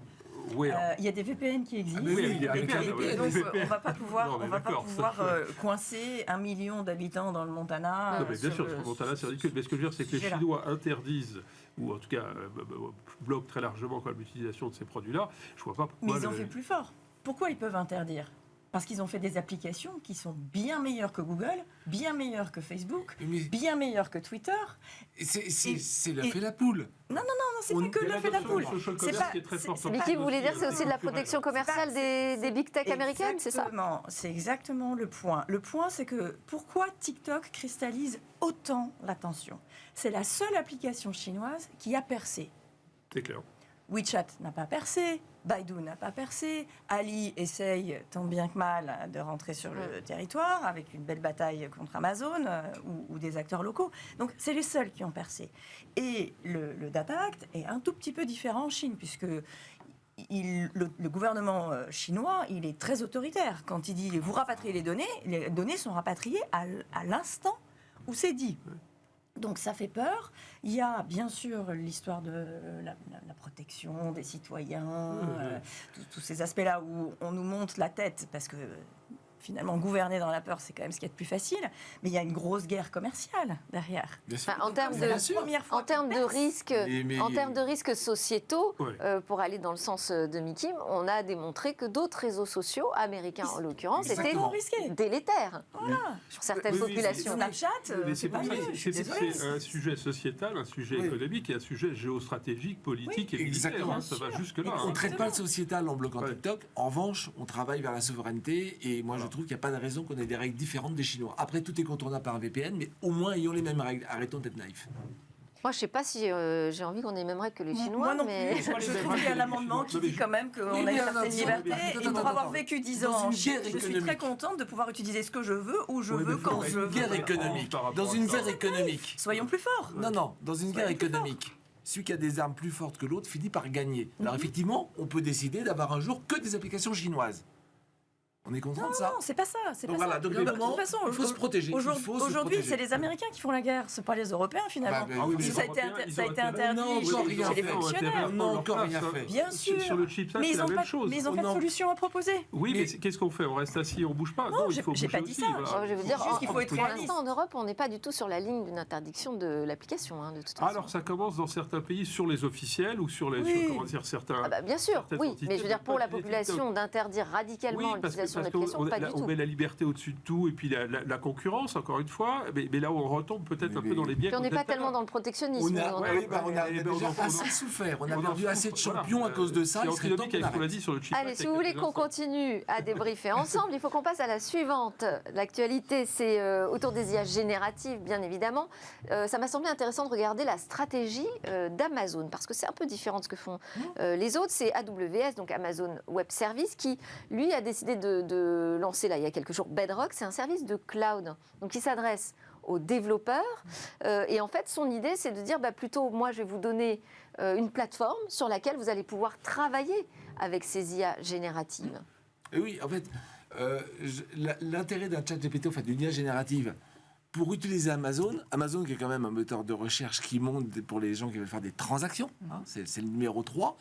S4: Oui,
S5: il y a des VPN qui existent.
S4: Oui, il y a
S5: donc,
S4: VPN.
S5: on va pas pouvoir coincer 1 million d'habitants dans le Montana.
S4: Non, mais bien sûr, le Montana, c'est ridicule. Mais ce que je veux dire, c'est que les Chinois interdisent, ou en tout cas bloquent très largement l'utilisation de ces produits-là. Je vois pas pourquoi.
S5: Mais ils ont fait plus fort. Pourquoi ils peuvent interdire ? Parce qu'ils ont fait des applications qui sont bien meilleures que Google, bien meilleures que Facebook, bien meilleures que Twitter.
S3: C'est l'œuf et la poule.
S5: Non, c'est pas que l'œuf et la poule.
S1: Mais qui vous voulez dire, c'est aussi de la protection commerciale des big tech américaines, c'est ça ?
S5: C'est exactement le point. Le point, c'est que pourquoi TikTok cristallise autant l'attention ? C'est la seule application chinoise qui a percé.
S4: C'est clair.
S5: WeChat n'a pas percé, Baidu n'a pas percé, Ali essaye tant bien que mal de rentrer sur le territoire avec une belle bataille contre Amazon ou des acteurs locaux. Donc c'est les seuls qui ont percé. Et le Data Act est un tout petit peu différent en Chine puisque le gouvernement chinois, il est très autoritaire. Quand il dit « vous rapatriez les données sont rapatriées à l'instant où c'est dit ». Donc ça fait peur. Il y a bien sûr l'histoire de la protection des citoyens, tous ces aspects-là où on nous monte la tête parce que finalement gouverner dans la peur, c'est quand même ce qu'il y a de plus facile. Mais il y a une grosse guerre commerciale derrière.
S1: En termes de risques sociétaux, pour aller dans le sens de Mickey, on a démontré que d'autres réseaux sociaux, américains en l'occurrence, étaient délétères sur certaines populations.
S5: Snapchat,
S4: c'est un sujet sociétal, un sujet économique et un sujet géostratégique, politique et militaire. Ça va jusque-là.
S3: On ne traite pas le sociétal en bloquant TikTok. En revanche, on travaille vers la souveraineté et moi je trouve qu'il n'y a pas de raison qu'on ait des règles différentes des Chinois. Après, tout est contournable par un VPN, mais au moins ayons les mêmes règles. Arrêtons d'être naïfs.
S1: Moi, je ne sais pas si j'ai envie qu'on ait les mêmes règles que les Chinois.
S5: Moi non plus. Je trouve qu'il y a un amendement qui dit quand même qu'on a une certaine liberté. Et pour avoir vécu 10 ans en Chine, je suis très contente de pouvoir utiliser ce que je veux, où je veux, quand je veux.
S3: Dans une guerre économique.
S5: Soyons plus forts.
S3: Non, dans une guerre économique. Celui qui a des armes plus fortes que l'autre finit par gagner. Alors effectivement, on peut décider d'avoir un jour que des applications chinoises. On est content de ça.
S5: Non, c'est pas ça. C'est
S3: Donc
S5: pas
S3: voilà,
S5: ça.
S3: donc
S5: De
S3: les
S5: toute
S3: moments,
S5: façon,
S3: il faut se protéger.
S5: Aujourd'hui, c'est les Américains qui font la guerre, c'est pas les Européens finalement.
S3: Bah, oui, mais
S5: ça a
S3: les
S5: été, ça a été interdit
S3: Non, encore rien
S5: chez les
S3: fait.
S5: fonctionnaires.
S3: On n'a encore rien fait.
S5: Bien sûr.
S4: Sur le chipset,
S5: Mais
S4: c'est
S5: ils
S4: la
S5: n'ont
S4: même
S5: pas,
S4: chose.
S5: mais ils ont pas de solution à proposer.
S4: Oui, mais qu'est-ce qu'on fait? On reste assis, on bouge pas?
S5: Non,
S4: il faut
S5: j'ai
S4: bouger
S5: pas dit
S4: aussi,
S5: ça.
S4: voilà.
S1: Je veux dire,
S5: Juste qu'il faut être
S1: pour
S5: réaliste.
S1: l'instant, en Europe, on n'est pas du tout sur la ligne d'une interdiction de l'application, de toute façon.
S4: Alors, ça commence dans certains pays sur les officiels ou sur les,
S5: Oui.
S4: sur, comment dire, certains.
S1: Ah bah, bien sûr,
S4: certaines
S1: oui,
S4: entités
S1: mais je veux dire, pour la
S4: pas utiliser
S1: population, d'interdire radicalement
S4: Oui, parce
S1: l'utilisation de
S4: qu'on
S1: l'application, pas du tout.
S4: on met la liberté au-dessus de tout, et puis la concurrence, encore une fois, mais là où on retombe peut-être un peu dans les biais.
S1: Puis on n'est
S4: qu'on
S1: pas
S4: était
S1: tellement
S4: tout à
S1: dans le protectionnisme.
S3: On a,
S1: on a-
S3: oui, bah, on a
S4: Eh ben,
S3: déjà
S4: on en-
S3: assez souffert. On a
S4: on en
S3: perdu assez de
S4: souffre, voilà.
S3: champions à cause de ça.
S4: C'est
S3: Il serait temps
S4: antinomique avec
S3: qu'on
S4: ce qu'on a
S3: arrête.
S4: dit sur le chip.
S1: Allez, si vous voulez qu'on continue à débriefer ensemble, il faut qu'on passe à la suivante. L'actualité, c'est autour des IA génératives, bien évidemment. Ça m'a semblé intéressant de regarder la stratégie d'Amazon, parce que c'est un peu différent de ce que font les autres. C'est AWS, donc Amazon Web Service, qui, lui, a décidé de lancer, là, il y a quelques jours, Bedrock. C'est un service de cloud, donc qui s'adresse aux développeurs. Et en fait, son idée, c'est de dire, plutôt, moi, je vais vous donner une plateforme sur laquelle vous allez pouvoir travailler avec ces IA génératives.
S3: Et oui, en fait, l'intérêt d'un chat GPT, en fait, d'une IA générative, pour utiliser Amazon qui est quand même un moteur de recherche qui monte pour les gens qui veulent faire des transactions, c'est le numéro 3,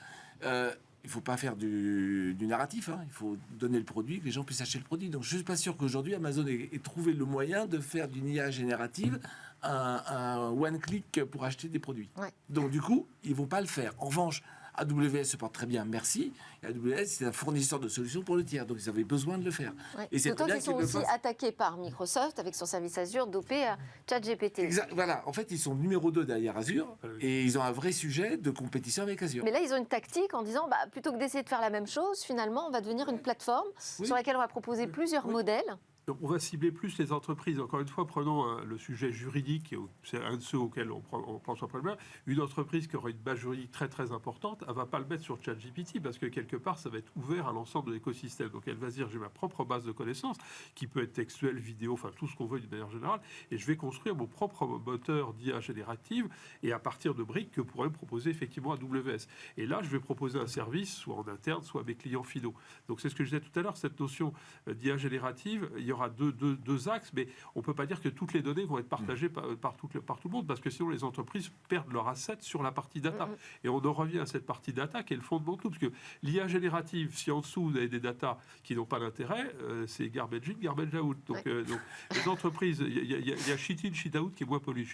S3: il ne faut pas faire du narratif, il faut donner le produit, que les gens puissent acheter le produit. Donc je ne suis pas sûr qu'aujourd'hui Amazon ait trouvé le moyen de faire d'une IA générative un one-click pour acheter des produits.
S1: Ouais.
S3: Donc du coup, ils ne vont pas le faire. En revanche, AWS se porte très bien, merci. Et AWS, c'est un fournisseur de solutions pour le tiers, donc ils avaient besoin de le faire.
S1: Ouais.
S3: Et c'est
S1: D'autant
S3: très bien
S1: qu'ils sont
S3: le
S1: aussi
S3: fassent.
S1: attaqués par Microsoft avec son service Azure dopé à ChatGPT.
S3: Voilà, en fait, ils sont numéro 2 derrière Azure
S4: Ah oui.
S3: et ils ont un vrai sujet de compétition avec Azure.
S1: Mais là, ils ont une tactique en disant, plutôt que d'essayer de faire la même chose, finalement, on va devenir une plateforme
S3: Oui.
S1: sur laquelle on va proposer plusieurs
S3: Oui.
S1: modèles.
S4: Donc on va cibler plus les entreprises. Encore une fois, prenons le sujet juridique, c'est un de ceux auxquels on pense en premier. Une entreprise qui aurait une base juridique très très importante, elle ne va pas le mettre sur ChatGPT parce que quelque part, ça va être ouvert à l'ensemble de l'écosystème. Donc elle va se dire, j'ai ma propre base de connaissances qui peut être textuelle, vidéo, enfin tout ce qu'on veut d'une manière générale, et je vais construire mon propre moteur d'IA générative et à partir de briques que pourrait me proposer effectivement AWS. Et là, je vais proposer un service, soit en interne, soit à mes clients finaux. Donc c'est ce que je disais tout à l'heure, cette notion d'IA générative, il y aura deux axes, mais on ne peut pas dire que toutes les données vont être partagées par tout le monde, parce que sinon les entreprises perdent leur asset sur la partie data. Et on en revient à cette partie data qui est le fondement de tout, parce que l'IA générative, si en dessous vous avez des data qui n'ont pas d'intérêt, c'est garbage in, garbage out. Donc, donc les entreprises, il y a shit in, shit out qui est moins poli.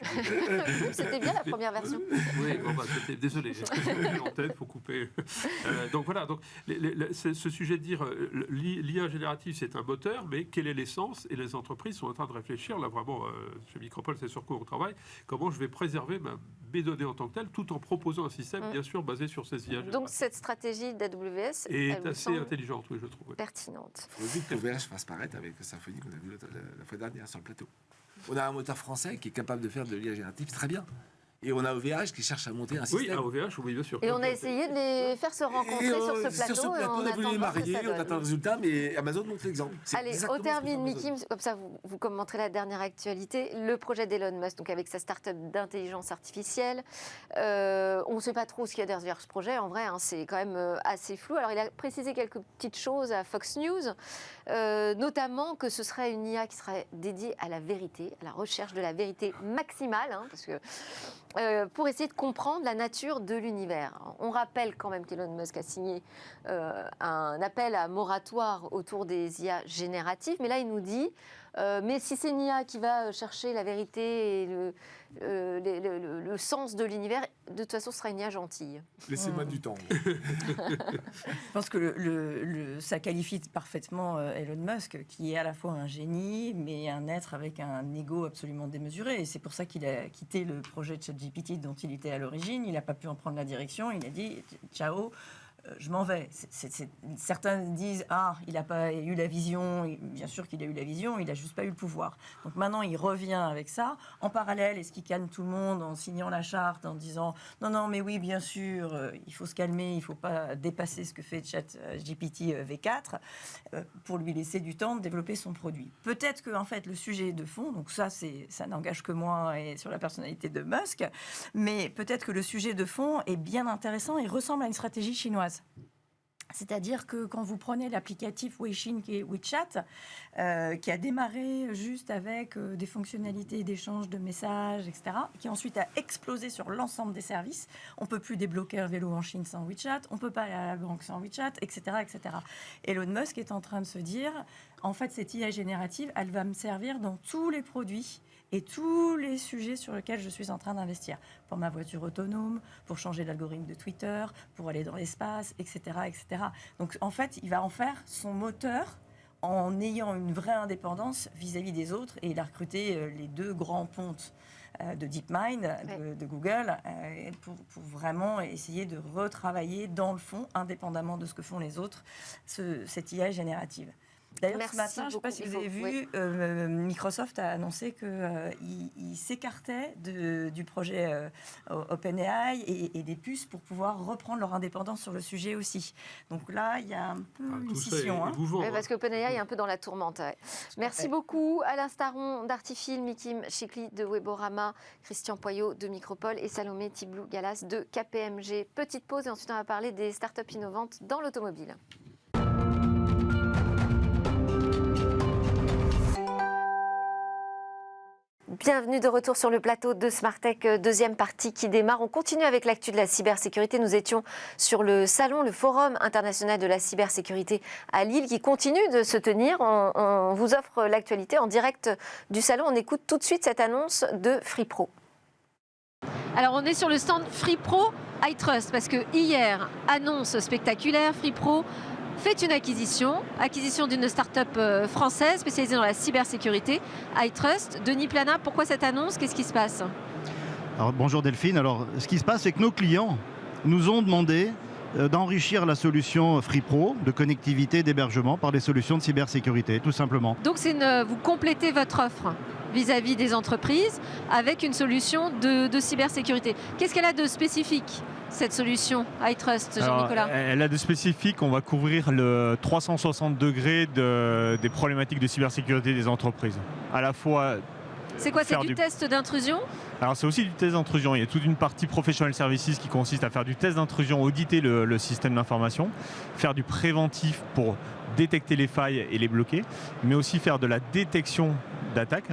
S1: C'était bien la première version.
S4: Oui, bon, désolé, il faut couper. Donc voilà, donc, ce sujet de dire l'IA générative c'est un moteur, mais quelle est l'essence? Et les entreprises sont en train de réfléchir, là vraiment, chez Micropole, c'est sur quoi on travaille, comment je vais préserver mes données en tant que telles, tout en proposant un système, bien sûr, basé sur ces IA.
S1: Donc cette stratégie d'AWS
S4: est assez intelligente, oui, je trouve.
S1: Pertinente.
S3: Il faut vite que VH fasse paraître avec Symfony qu'on a vu la fois dernière sur le plateau. On a un moteur français qui est capable de faire de l'IA générative très bien. Et on a OVH qui cherche à monter un système.
S4: Oui, à OVH, oui, bien sûr.
S1: Et on a essayé de les faire se rencontrer sur ce plateau.
S3: Sur ce plateau, on a voulu les marier, on attend le résultat, mais Amazon montre l'exemple.
S1: Allez, on termine, Mickey, comme ça vous commenterez la dernière actualité. Le projet d'Elon Musk, donc avec sa start-up d'intelligence artificielle. On ne sait pas trop ce qu'il y a derrière ce projet, en vrai, c'est quand même assez flou. Alors il a précisé quelques petites choses à Fox News, notamment que ce serait une IA qui serait dédiée à la vérité, à la recherche de la vérité maximale, parce que pour essayer de comprendre la nature de l'univers. On rappelle quand même qu'Elon Musk a signé un appel à moratoire autour des IA génératives, mais là il nous dit mais si c'est une IA qui va chercher la vérité et le sens de l'univers, de toute façon ce sera une IA gentille.
S3: Laissez-moi du temps.
S5: Je pense que ça qualifie parfaitement Elon Musk, qui est à la fois un génie, mais un être avec un ego absolument démesuré. Et c'est pour ça qu'il a quitté le projet de ChatGPT dont il était à l'origine. Il n'a pas pu en prendre la direction. Il a dit « ciao ». Je m'en vais. Certains disent il n'a pas eu la vision. Bien sûr qu'il a eu la vision, il n'a juste pas eu le pouvoir. Donc maintenant, il revient avec ça. En parallèle, est-ce qu'il calme tout le monde en signant la charte, en disant non, mais oui, bien sûr, il faut se calmer, il ne faut pas dépasser ce que fait ChatGPT V4 pour lui laisser du temps de développer son produit. Peut-être que en fait, le sujet de fond, donc ça n'engage que moi et sur la personnalité de Musk, mais peut-être que le sujet de fond est bien intéressant et ressemble à une stratégie chinoise. C'est-à-dire que quand vous prenez l'applicatif Weixin qui est WeChat, qui a démarré juste avec des fonctionnalités d'échange de messages, etc., qui ensuite a explosé sur l'ensemble des services. On ne peut plus débloquer un vélo en Chine sans WeChat, on ne peut pas aller à la banque sans WeChat, etc., etc. Elon Musk est en train de se dire, en fait, cette IA générative, elle va me servir dans tous les produits et tous les sujets sur lesquels je suis en train d'investir. Pour ma voiture autonome, pour changer l'algorithme de Twitter, pour aller dans l'espace, etc., etc. Donc, en fait, il va en faire son moteur en ayant une vraie indépendance vis-à-vis des autres. Et il a recruté les 2 grands pontes de DeepMind, de Google, pour vraiment essayer de retravailler dans le fond, indépendamment de ce que font les autres, cette IA générative. D'ailleurs, ce matin, je ne sais pas si vous avez vu, Microsoft a annoncé qu'il s'écartait du projet OpenAI et des puces pour pouvoir reprendre leur indépendance sur le sujet aussi. Donc là, il y a un peu une scission.
S1: Parce que OpenAI est un peu dans la tourmente. Ouais. Merci beaucoup Alain Staron d'Artifil, Mikim Chikli de Weborama, Christian Poyot de Micropole et Salomé Tiblou-Galas de KPMG. Petite pause et ensuite on va parler des startups innovantes dans l'automobile. Bienvenue de retour sur le plateau de Smartech, deuxième partie qui démarre. On continue avec l'actu de la cybersécurité. Nous étions sur le salon, le Forum international de la cybersécurité à Lille qui continue de se tenir. On vous offre l'actualité en direct du salon. On écoute tout de suite cette annonce de FreePro. Alors on est sur le stand FreePro iTrust parce que hier, annonce spectaculaire, FreePro fait une acquisition d'une start-up française spécialisée dans la cybersécurité, iTrust. Denis Plana, pourquoi cette annonce? Qu'est-ce qui se passe?
S6: Alors, bonjour Delphine. Alors, ce qui se passe, c'est que nos clients nous ont demandé d'enrichir la solution FreePro de connectivité, d'hébergement par des solutions de cybersécurité, tout simplement.
S1: Donc, vous complétez votre offre vis-à-vis des entreprises avec une solution de cybersécurité. Qu'est-ce qu'elle a de spécifique, cette solution iTrust, Jean-Nicolas?
S7: Elle a de spécifique, on va couvrir le 360 degrés des problématiques de cybersécurité des entreprises. À la fois...
S1: C'est quoi? C'est du test d'intrusion?
S7: Alors c'est aussi du test d'intrusion. Il y a toute une partie professional services qui consiste à faire du test d'intrusion, auditer le système d'information, faire du préventif pour détecter les failles et les bloquer, mais aussi faire de la détection d'attaque,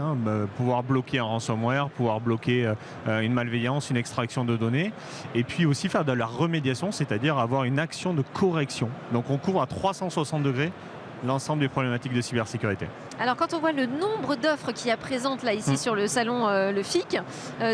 S7: pouvoir bloquer un ransomware, pouvoir bloquer une malveillance, une extraction de données, et puis aussi faire de la remédiation, c'est-à-dire avoir une action de correction. Donc on couvre à 360 degrés l'ensemble des problématiques de cybersécurité.
S1: Alors quand on voit le nombre d'offres qu'il y a présentes là ici sur le salon le FIC,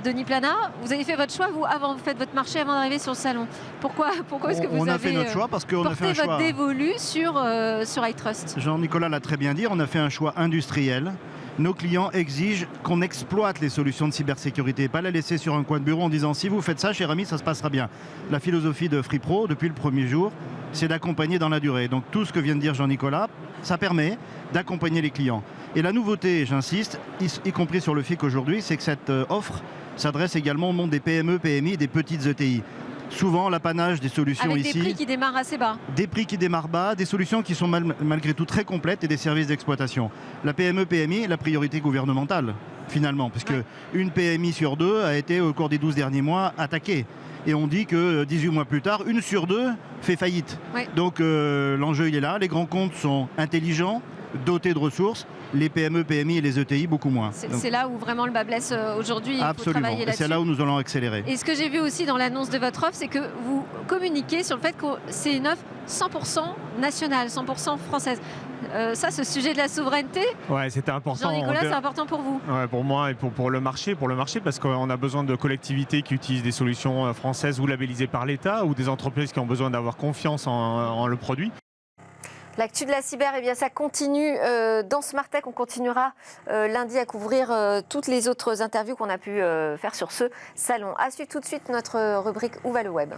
S1: Denis Plana, vous avez fait votre choix, vous faites votre marché avant d'arriver sur le salon. Pourquoi est-ce que vous avez
S6: fait notre choix parce qu'on a fait un choix.
S1: Votre dévolu sur iTrust?
S6: Jean-Nicolas l'a très bien dit, on a fait un choix industriel. Nos clients exigent qu'on exploite les solutions de cybersécurité, pas la laisser sur un coin de bureau en disant si vous faites ça, cher ami, ça se passera bien. La philosophie de FreePro, depuis le premier jour, c'est d'accompagner dans la durée. Donc tout ce que vient de dire Jean-Nicolas, ça permet d'accompagner les clients. Et la nouveauté, j'insiste, y compris sur le FIC aujourd'hui, c'est que cette offre s'adresse également au monde des PME, PMI et des petites ETI. Souvent, l'apanage des solutions
S1: avec
S6: ici...
S1: Avec des prix qui démarrent assez bas.
S6: Des prix qui démarrent bas, des solutions qui sont malgré tout très complètes et des services d'exploitation. La PME, PMI est la priorité gouvernementale, finalement, puisque une PMI sur 2 a été, au cours des 12 derniers mois, attaquée. Et on dit que 18 mois plus tard, 1 sur 2 fait faillite. Donc l'enjeu, il est là. Les grands comptes sont intelligents, dotés de ressources. Les PME, PMI et les ETI, beaucoup moins.
S1: C'est là où vraiment le bas blesse aujourd'hui. Il faut travailler là-dessus.
S6: C'est là où nous allons accélérer.
S1: Et ce que j'ai vu aussi dans l'annonce de votre offre, c'est que vous communiquez sur le fait que c'est une offre 100% nationale, 100% française. Ça, ce sujet de la souveraineté,
S7: c'était important.
S1: Jean-Nicolas, c'est important pour vous?
S7: Pour moi et pour le marché, parce qu'on a besoin de collectivités qui utilisent des solutions françaises ou labellisées par l'État, ou des entreprises qui ont besoin d'avoir confiance en le produit.
S1: L'actu de la cyber, eh bien, ça continue dans Smartech. On continuera lundi à couvrir toutes les autres interviews qu'on a pu faire sur ce salon. À suivre tout de suite notre rubrique Où va le web?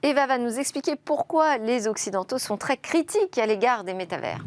S1: Eva va nous expliquer pourquoi les Occidentaux sont très critiques à l'égard des métavers.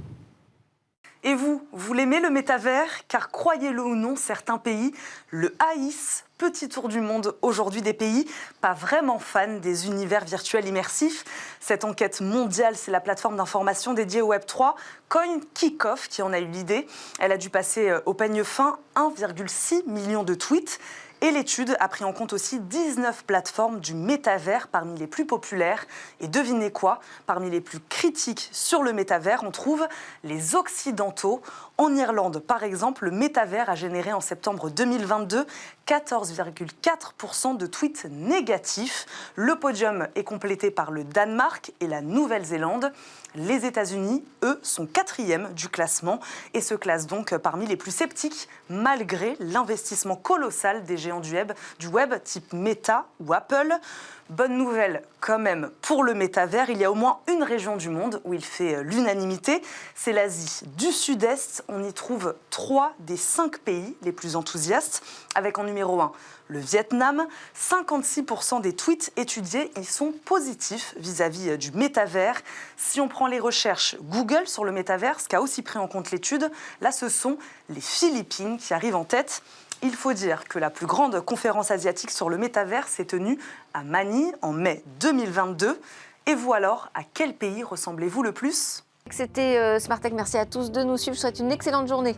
S8: Et vous l'aimez le métavers? Car croyez-le ou non, certains pays le haïssent. Petit tour du monde aujourd'hui des pays pas vraiment fans des univers virtuels immersifs. Cette enquête mondiale, c'est la plateforme d'information dédiée au Web3, CoinKickoff, qui en a eu l'idée. Elle a dû passer au peigne fin 1,6 million de tweets. Et l'étude a pris en compte aussi 19 plateformes du métavers parmi les plus populaires. Et devinez quoi? Parmi les plus critiques sur le métavers, on trouve les Occidentaux. En Irlande, par exemple, le métavers a généré en septembre 2022 14,4% de tweets négatifs. Le podium est complété par le Danemark et la Nouvelle-Zélande. Les États-Unis, eux, sont 4e du classement et se classent donc parmi les plus sceptiques, malgré l'investissement colossal des géants du web type Meta ou Apple. Bonne nouvelle quand même pour le métavers, il y a au moins une région du monde où il fait l'unanimité, c'est l'Asie du Sud-Est. On y trouve 3 des 5 pays les plus enthousiastes, avec en numéro 1 le Vietnam. 56% des tweets étudiés y sont positifs vis-à-vis du métavers. Si on prend les recherches Google sur le métavers, ce qu'a aussi pris en compte l'étude, là ce sont les Philippines qui arrivent en tête. Il faut dire que la plus grande conférence asiatique sur le métavers s'est tenue à Manille en mai 2022. Et vous alors, à quel pays ressemblez-vous le plus?
S1: C'était Smart Tech. Merci à tous de nous suivre. Je vous souhaite une excellente journée.